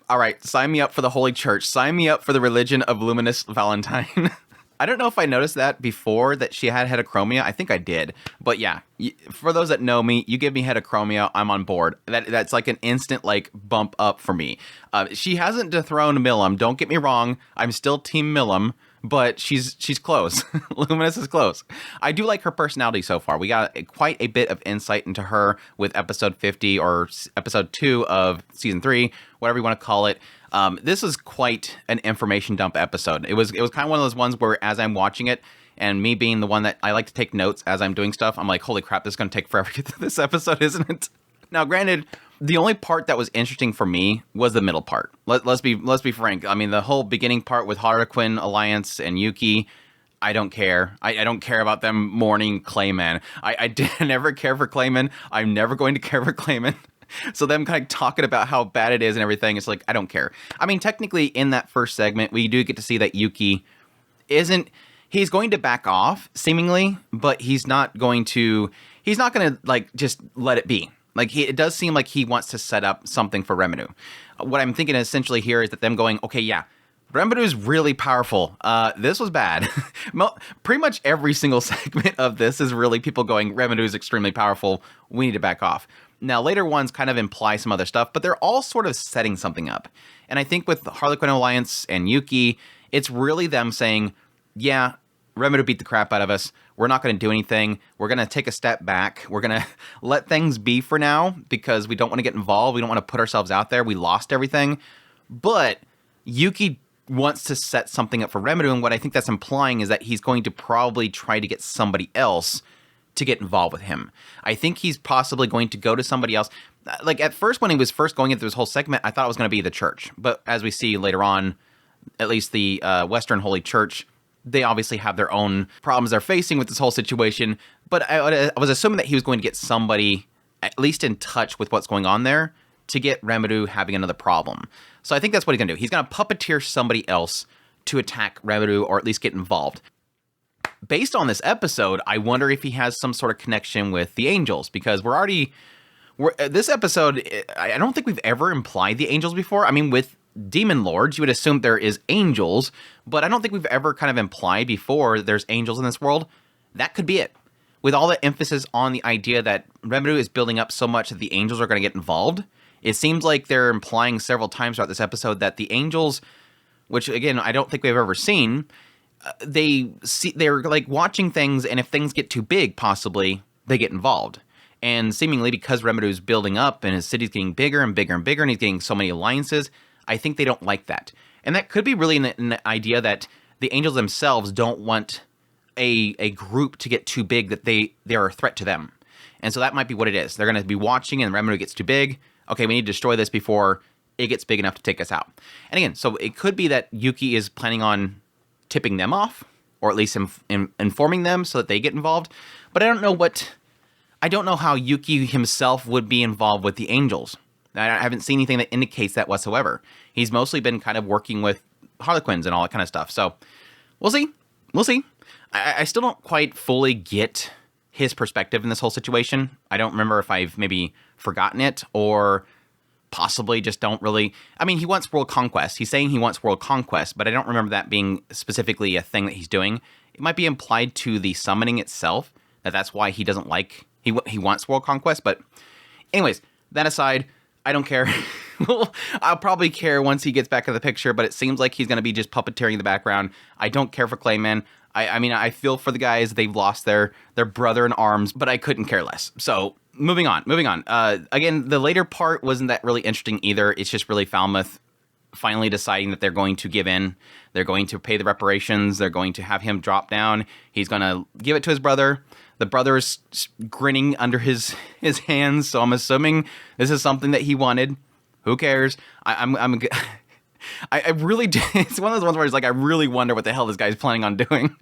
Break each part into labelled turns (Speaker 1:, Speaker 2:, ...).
Speaker 1: All right, sign me up for the Holy Church. Sign me up for the religion of Luminous Valentine. I don't know if I noticed that before that she had heterochromia. I think I did. But yeah, for those that know me, you give me heterochromia, I'm on board. That's like an instant like bump up for me. She hasn't dethroned Milim. Don't get me wrong. I'm still Team Milim, but she's close. Luminous is close. I do like her personality so far. We got quite a bit of insight into her with episode 50 or episode 2 of season 3, whatever you want to call it. This is quite an information dump episode. It was kind of one of those ones where as I'm watching it, and me being the one that I like to take notes as I'm doing stuff, I'm like, holy crap, this is going to take forever to get through this episode, isn't it? Now, granted, the only part that was interesting for me was the middle part. Let's be frank. I mean, the whole beginning part with Harlequin Alliance and Yuki, I don't care. I don't care about them mourning Clayman. I never care for Clayman. I'm never going to care for Clayman. So them kind of talking about how bad it is and everything, it's like, I don't care. I mean, technically, in that first segment, we do get to see that Yuki he's going to back off, seemingly, but he's not going to, like, just let it be. Like, it does seem like he wants to set up something for Rimuru. What I'm thinking essentially here is that them going, okay, yeah, Rimuru is really powerful. This was bad. Pretty much every single segment of this is really people going, Rimuru is extremely powerful. We need to back off. Now, later ones kind of imply some other stuff, but they're all sort of setting something up. And I think with Harlequin Alliance and Yuki, it's really them saying, yeah, Rimuru beat the crap out of us. We're not going to do anything. We're going to take a step back. We're going to let things be for now because we don't want to get involved. We don't want to put ourselves out there. We lost everything. But Yuki wants to set something up for Rimuru, and what I think that's implying is that he's going to probably try to get somebody else to get involved with him. I think he's possibly going to go to somebody else. Like, at first, when he was first going into this whole segment, I thought it was going to be the church. But as we see later on, at least the Western Holy Church, they obviously have their own problems they're facing with this whole situation. But I was assuming that he was going to get somebody at least in touch with what's going on there to get Rimuru having another problem. So I think that's what he's going to do. He's going to puppeteer somebody else to attack Rimuru or at least get involved. Based on this episode, I wonder if he has some sort of connection with the angels, because this episode, I don't think we've ever implied the angels before. I mean, with demon lords, you would assume there is angels, but I don't think we've ever kind of implied before there's angels in this world. That could be it. With all the emphasis on the idea that Rimuru is building up so much that the angels are going to get involved, it seems like they're implying several times throughout this episode that the angels, which again, I don't think we've ever seen, they're like watching things, and if things get too big, possibly they get involved. And seemingly because Rimuru building up and his city's getting bigger and bigger and bigger, and he's getting so many alliances, I think they don't like that. And that could be really an idea that the angels themselves don't want a group to get too big, that they're a threat to them. And so that might be what it is. They're going to be watching, and Rimuru gets too big. Okay, we need to destroy this before it gets big enough to take us out. And again, so it could be that Yuki is planning on tipping them off, or at least informing them so that they get involved. But I don't know how Yuki himself would be involved with the angels. I haven't seen anything that indicates that whatsoever. He's mostly been kind of working with Harlequins and all that kind of stuff. So we'll see. I still don't quite fully get his perspective in this whole situation. I don't remember if I've maybe forgotten it or possibly just don't really. I mean, he wants world conquest. He's saying he wants world conquest, but I don't remember that being specifically a thing that he's doing. It might be implied to the summoning itself that's why he doesn't like, he wants world conquest. But anyways, that aside, I don't care. I'll probably care once he gets back in the picture, but it seems like he's going to be just puppeteering in the background. I don't care for Clayman. I mean, I feel for the guys. They've lost their brother in arms, but I couldn't care less. So moving on. Again, the later part wasn't that really interesting either. It's just really Falmouth finally deciding that they're going to give in. They're going to pay the reparations. They're going to have him drop down. He's going to give it to his brother. The brother is grinning under his hands, so I'm assuming this is something that he wanted. Who cares? I really do. It's one of those ones where it's like, I really wonder what the hell this guy's planning on doing.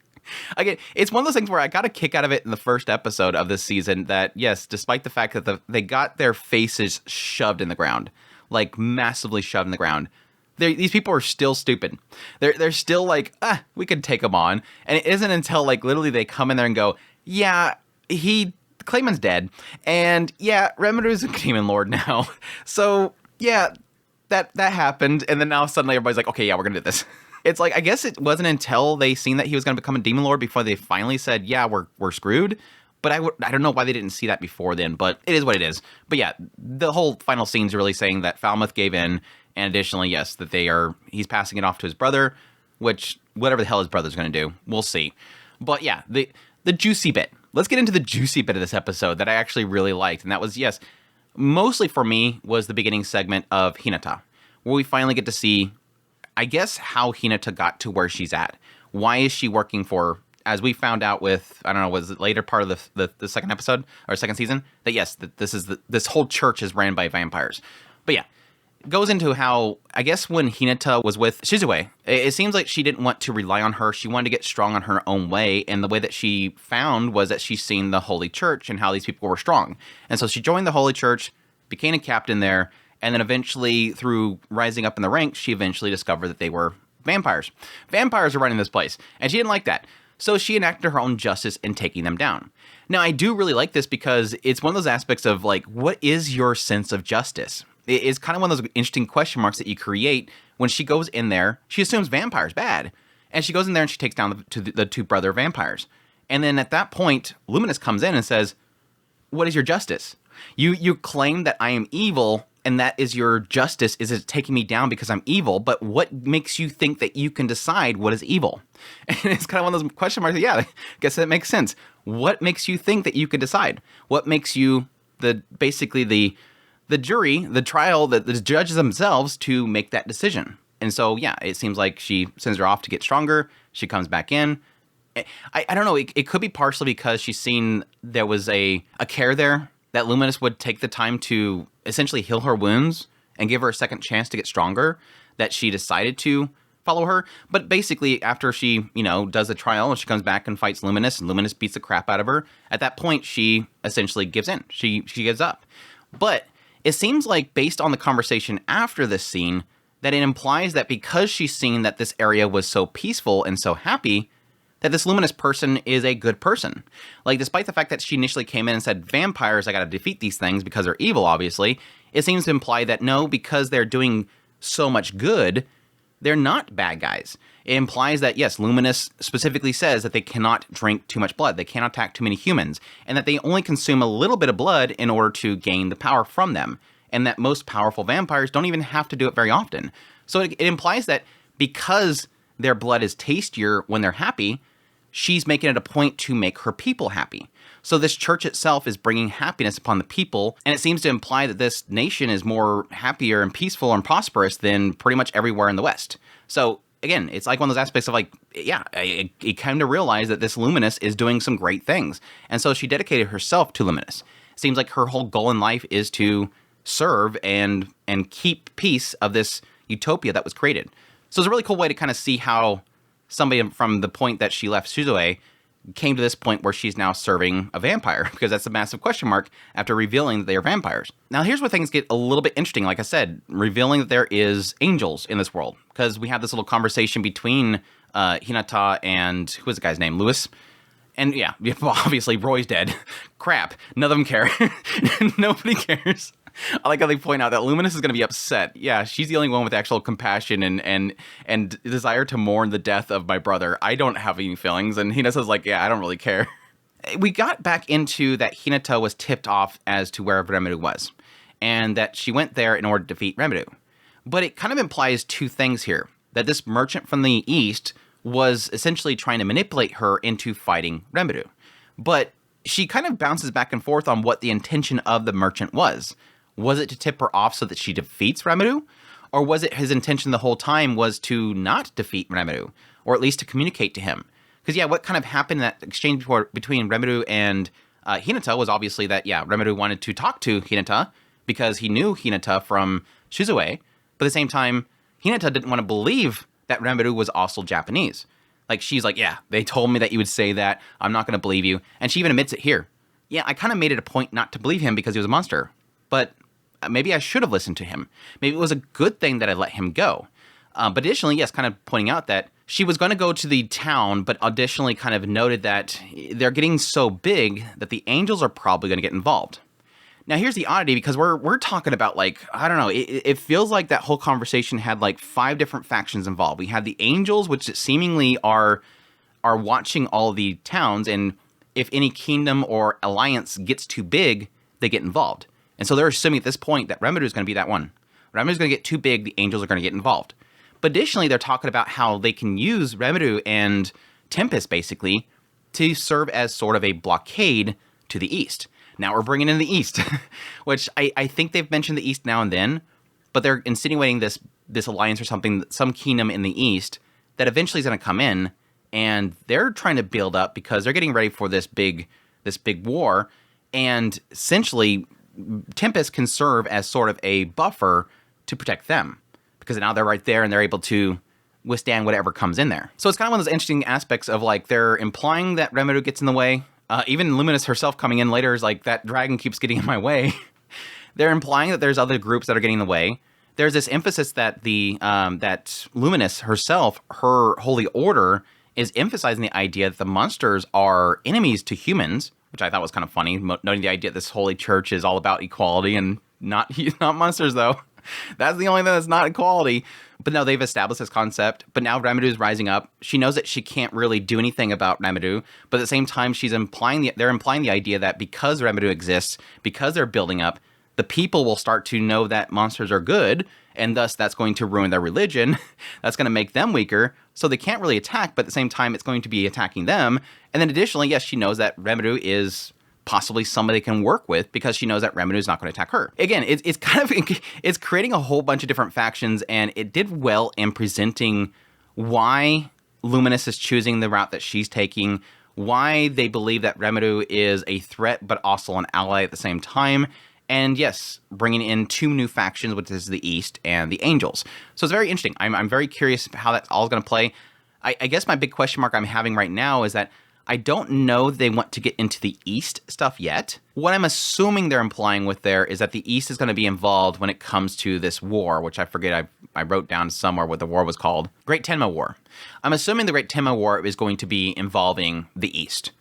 Speaker 1: Again, it's one of those things where I got a kick out of it in the first episode of this season that, yes, despite the fact that they got their faces shoved in the ground, like massively shoved in the ground, these people are still stupid. They're still like, we could take him on. And it isn't until like literally they come in there and go, yeah, Clayman's dead. And yeah, Rimuru is a demon lord now. So yeah, that happened, and then now suddenly everybody's like, okay, yeah, we're gonna do this. It's like, I guess it wasn't until they seen that he was gonna become a demon lord before they finally said, yeah, we're screwed. But I don't know why they didn't see that before then, but it is what it is. But yeah, the whole final scene's really saying that Falmouth gave in, and additionally, yes, that he's passing it off to his brother, which, whatever the hell his brother's gonna do, we'll see. But yeah, the juicy bit. Let's get into the juicy bit of this episode that I actually really liked, and that was, yes, mostly for me, was the beginning segment of Hinata, where we finally get to see, I guess, how Hinata got to where she's at. Why is she working for, as we found out with, I don't know, was it later part of the second episode, or second season, that yes, that this whole church is ran by vampires. But yeah, it goes into how, I guess when Hinata was with Shizue, it seems like she didn't want to rely on her. She wanted to get strong on her own way, and the way that she found was that she's seen the Holy Church and how these people were strong. And so she joined the Holy Church, became a captain there, and then eventually, through rising up in the ranks, she eventually discovered that they were vampires. Vampires are running this place, and she didn't like that. So she enacted her own justice in taking them down. Now, I do really like this because it's one of those aspects of, like, what is your sense of justice? It is kind of one of those interesting question marks that you create when she goes in there. She assumes vampires bad, and she goes in there and she takes down the two brother vampires. And then at that point, Luminous comes in and says, what is your justice? You claim that I am evil, and that is your justice, is it taking me down because I'm evil, but what makes you think that you can decide what is evil? And it's kind of one of those question marks. Yeah, I guess that makes sense. What makes you think that you can decide? What makes you basically the jury, the trial, the judges themselves to make that decision? And so, yeah, it seems like she sends her off to get stronger. She comes back in. I don't know. It could be partially because she's seen there was a care there, that Luminous would take the time to essentially heal her wounds and give her a second chance to get stronger, that she decided to follow her. But basically, after she, does the trial and she comes back and fights Luminous, and Luminous beats the crap out of her, at that point, she essentially gives in. She gives up. But it seems like, based on the conversation after this scene, that it implies that because she's seen that this area was so peaceful and so happy, that this Luminous person is a good person. Like, despite the fact that she initially came in and said, vampires, I gotta defeat these things because they're evil, obviously, it seems to imply that no, because they're doing so much good, they're not bad guys. It implies that, yes, Luminous specifically says that they cannot drink too much blood, they cannot attack too many humans, and that they only consume a little bit of blood in order to gain the power from them, and that most powerful vampires don't even have to do it very often. So it implies that because their blood is tastier when they're happy, she's making it a point to make her people happy. So this church itself is bringing happiness upon the people, and it seems to imply that this nation is more happier and peaceful and prosperous than pretty much everywhere in the West. So again, it's like one of those aspects of, like, yeah, you came to realize that this Luminous is doing some great things. And so she dedicated herself to Luminous. It seems like her whole goal in life is to serve and keep peace of this utopia that was created. So it's a really cool way to kind of see how somebody from the point that she left Shizue came to this point where she's now serving a vampire, because that's a massive question mark after revealing that they are vampires. Now, here's where things get a little bit interesting. Like I said, revealing that there is angels in this world, because we have this little conversation between Hinata and, who was the guy's name? Lewis? And yeah, obviously Roy's dead. Crap. None of them care. Nobody cares. I like how they point out that Luminous is going to be upset. Yeah, she's the only one with actual compassion and desire to mourn the death of my brother. I don't have any feelings. And Hinata's like, yeah, I don't really care. We got back into that Hinata was tipped off as to where Rimuru was, and that she went there in order to defeat Rimuru. But it kind of implies two things here. That this merchant from the east was essentially trying to manipulate her into fighting Rimuru. But she kind of bounces back and forth on what the intention of the merchant was. Was it to tip her off so that she defeats Rimuru? Or was it his intention the whole time was to not defeat Rimuru? Or at least to communicate to him? Because, yeah, what kind of happened in that exchange between Rimuru and Hinata was obviously that, yeah, Rimuru wanted to talk to Hinata because he knew Hinata from Shizue. But at the same time, Hinata didn't want to believe that Rimuru was also Japanese. Like, she's like, yeah, they told me that you would say that. I'm not going to believe you. And she even admits it here. Yeah, I kind of made it a point not to believe him because he was a monster. But maybe I should have listened to him. Maybe it was a good thing that I let him go. But additionally, yes, kind of pointing out that she was going to go to the town, but additionally kind of noted that they're getting so big that the angels are probably going to get involved. Now, here's the oddity, because we're talking about, like, I don't know, it feels like that whole conversation had like 5 different factions involved. We had the Angels, which seemingly are watching all of the towns, and if any kingdom or alliance gets too big, they get involved. And so they're assuming at this point that Rimuru is going to be that one. Rimuru is going to get too big, the Angels are going to get involved. But additionally, they're talking about how they can use Rimuru and Tempest, basically, to serve as sort of a blockade to the east. Now we're bringing in the east, which I think they've mentioned the east now and then, but they're insinuating this alliance or something, some kingdom in the east that eventually is going to come in, and they're trying to build up because they're getting ready for this big war, and essentially Tempest can serve as sort of a buffer to protect them, because now they're right there and they're able to withstand whatever comes in there. So it's kind of one of those interesting aspects of, like, they're implying that Rimuru gets in the way. Even Luminous herself coming in later is like, that dragon keeps getting in my way. They're implying that there's other groups that are getting in the way. There's this emphasis that that Luminous herself, her holy order, is emphasizing the idea that the monsters are enemies to humans, which I thought was kind of funny, noting the idea that this holy church is all about equality and not monsters, though. That's the only thing that's not equality. But no, they've established this concept. But now Rimuru is rising up. She knows that she can't really do anything about Rimuru. But at the same time, they're implying the idea that because Rimuru exists, because they're building up, the people will start to know that monsters are good. And thus, that's going to ruin their religion. That's going to make them weaker. So they can't really attack. But at the same time, it's going to be attacking them. And then additionally, yes, she knows that Rimuru is possibly somebody can work with, because she knows that Rimuru is not going to attack her. Again, it's kind of, it's creating a whole bunch of different factions, and it did well in presenting why Luminous is choosing the route that she's taking, why they believe that Rimuru is a threat but also an ally at the same time, and yes, bringing in 2 new factions, which is the East and the Angels. So it's very interesting. I'm very curious how that's all going to play. I guess my big question mark I'm having right now is that I don't know they want to get into the East stuff yet. What I'm assuming they're implying with there is that the East is going to be involved when it comes to this war, which I forget, I wrote down somewhere what the war was called. Great Tenma War. I'm assuming the Great Tenma War is going to be involving the East.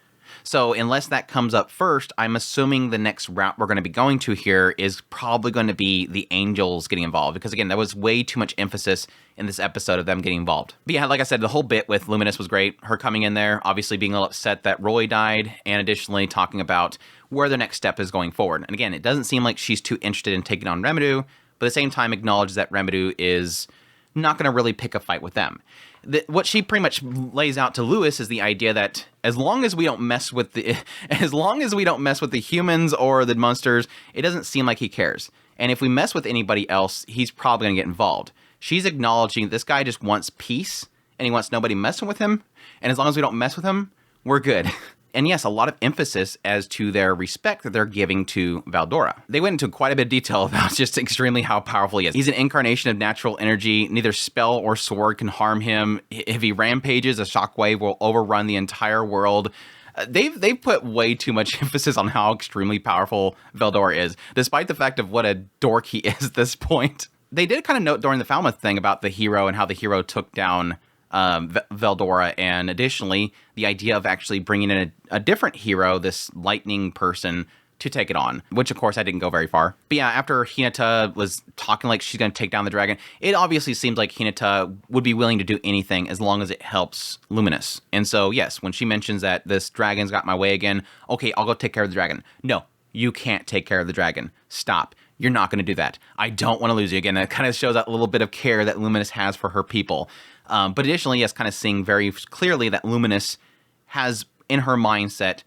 Speaker 1: So unless that comes up first, I'm assuming the next route we're going to be going to here is probably going to be the Angels getting involved. Because again, there was way too much emphasis in this episode of them getting involved. But yeah, like I said, the whole bit with Luminous was great. Her coming in there, obviously being a little upset that Roy died, and additionally talking about where the next step is going forward. And again, it doesn't seem like she's too interested in taking on Rimuru, but at the same time acknowledges that Rimuru is not going to really pick a fight with them. What she pretty much lays out to Lewis is the idea that as long as we don't mess with the humans or the monsters, it doesn't seem like he cares. And if we mess with anybody else, he's probably going to get involved. She's acknowledging this guy just wants peace, and he wants nobody messing with him. And as long as we don't mess with him, we're good. And yes, a lot of emphasis as to their respect that they're giving to Veldora. They went into quite a bit of detail about just extremely how powerful he is. He's an incarnation of natural energy. Neither spell or sword can harm him. If he rampages, a shockwave will overrun the entire world. They've put way too much emphasis on how extremely powerful Veldora is, despite the fact of what a dork he is at this point. They did kind of note during the Falmouth thing about the hero and how the hero took down Veldora, and additionally the idea of actually bringing in a different hero, this lightning person, to take it on, which of course I didn't go very far. But yeah, after Hinata was talking like she's going to take down the dragon, it obviously seems like Hinata would be willing to do anything as long as it helps Luminous. And so yes, when she mentions that this dragon's got my way again, okay, I'll go take care of the dragon. No, you can't take care of the dragon. Stop. You're not going to do that. I don't want to lose you. Again, that kind of shows that little bit of care that Luminous has for her people. But additionally, yes, kind of seeing very clearly that Luminous has in her mindset,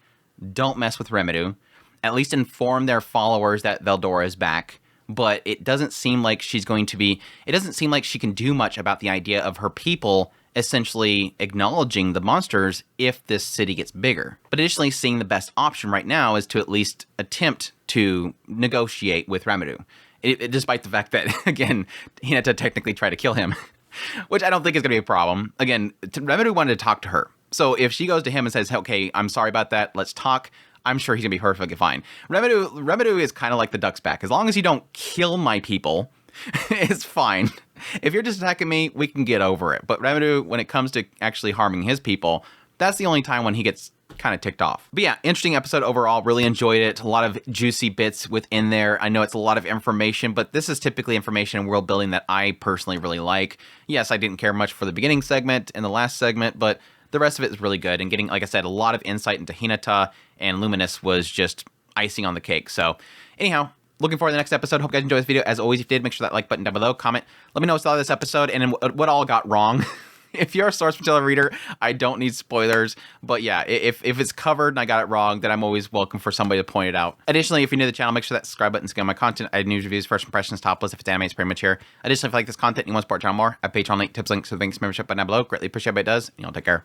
Speaker 1: don't mess with Rimuru. At least inform their followers that Veldora is back. But it doesn't seem like she's going to be... It doesn't seem like she can do much about the idea of her people essentially acknowledging the monsters if this city gets bigger. But additionally, seeing the best option right now is to at least attempt to negotiate with Rimuru. Despite the fact that, again, Hinata technically tried to kill him. Which I don't think is going to be a problem. Again, Rimuru wanted to talk to her. So if she goes to him and says, okay, I'm sorry about that, let's talk, I'm sure he's going to be perfectly fine. Rimuru is kind of like the duck's back. As long as you don't kill my people, it's fine. If you're just attacking me, we can get over it. But Rimuru, when it comes to actually harming his people, that's the only time when he gets kind of ticked off. But yeah, interesting episode overall. Really enjoyed it. A lot of juicy bits within there. I know it's a lot of information, but this is typically information and world building that I personally really like. Yes, I didn't care much for the beginning segment and the last segment, but the rest of it is really good. And getting, like I said, a lot of insight into Hinata and Luminous was just icing on the cake. So anyhow, looking forward to the next episode. Hope you guys enjoyed this video. As always, if you did, make sure that like button down below, comment, let me know what's all this episode and what all got wrong. If you're a source material reader, I don't need spoilers. But yeah, if it's covered and I got it wrong, then I'm always welcome for somebody to point it out. Additionally, if you're new to the channel, make sure that subscribe button's on my content. I have news, reviews, first impressions, top lists. If it's anime, it's pretty much here. Additionally, if you like this content and you want to support the channel more, I have Patreon link, tips, links, so thanks, membership button down below. Greatly appreciate it, it does. And y'all take care.